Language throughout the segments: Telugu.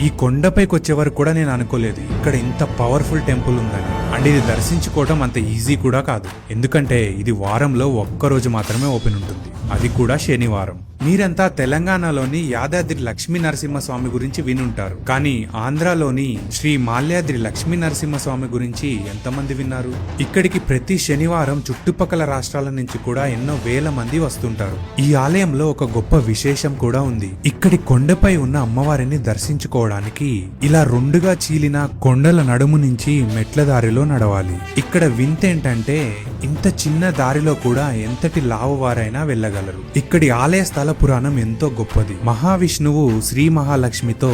ఈ కొండపైకి వచ్చే వరకు కూడా నేను అనుకోలేదు ఇక్కడ ఇంత పవర్ఫుల్ టెంపుల్ ఉందని. అండ్ ఇది దర్శించుకోవడం అంత ఈజీ కూడా కాదు, ఎందుకంటే ఇది వారంలో ఒక్కరోజు మాత్రమే ఓపెన్ ఉంటుంది, అది కూడా శనివారం. మీరంతా తెలంగాణలోని యాదాద్రి లక్ష్మీ నరసింహస్వామి గురించి వినుంటారు, కానీ ఆంధ్రాలోని శ్రీ మాల్యాద్రి లక్ష్మీ నరసింహస్వామి గురించి ఎంతమంది విన్నారు? ఇక్కడికి ప్రతి శనివారం చుట్టుపక్కల రాష్ట్రాల నుంచి కూడా ఎన్నో వేల మంది వస్తుంటారు. ఈ ఆలయంలో ఒక గొప్ప విశేషం కూడా ఉంది. ఇక్కడి కొండపై ఉన్న అమ్మవారిని దర్శించుకోవడానికి ఇలా రెండుగా చీలిన కొండల నడుము నుంచి మెట్ల దారిలో నడవాలి. ఇక్కడ వింతేంటంటే ఇంత చిన్న దారిలో కూడా ఎంతటి లావువారైనా వెళ్ళగలరు. ఇక్కడి ఆలయ స్థల పురాణం ఎంతో గొప్పది. మహావిష్ణువు శ్రీ మహాలక్ష్మితో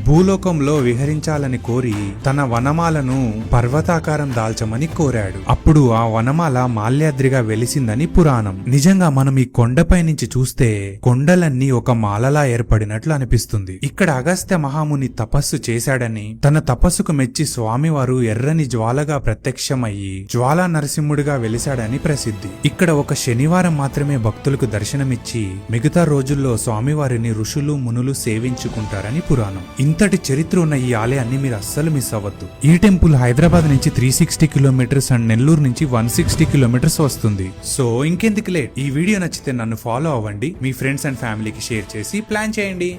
భూలోకంలో విహరించాలని కోరి తన వనమాలను పర్వతాకారం దాల్చమని కోరాడు. అప్పుడు ఆ వనమాల మాల్యాద్రిగా వెలిసిందని పురాణం. నిజంగా మనం ఈ కొండపై నుంచి చూస్తే కొండలన్నీ ఒక మాలలా ఏర్పడినట్లు అనిపిస్తుంది. ఇక్కడ అగస్త్య మహాముని తపస్సు చేశాడని, తన తపస్సుకు మెచ్చి స్వామివారు ఎర్రని జ్వాలగా ప్రత్యక్షమయ్యి జ్వాలా నరసింహుడిగా వెలిశాడని ప్రసిద్ధి. ఇక్కడ ఒక శనివారం మాత్రమే భక్తులకు దర్శనమిచ్చి మిగతా రోజుల్లో స్వామివారిని ఋషులు మునులు సేవించుకుంటారని పురాణం. ఇంతటి చరిత్ర ఉన్న ఈ ఆలయాన్ని మీరు అస్సలు మిస్ అవ్వద్దు. ఈ టెంపుల్ హైదరాబాద్ నుంచి 360 కిలోమీటర్స్ అండ్ నెల్లూరు నుంచి 160 కిలోమీటర్స్ వస్తుంది. సో ఇంకెందుకు లేట్, ఈ వీడియో నచ్చితే నన్ను ఫాలో అవ్వండి, మీ ఫ్రెండ్స్ అండ్ ఫ్యామిలీకి షేర్ చేసి ప్లాన్ చేయండి.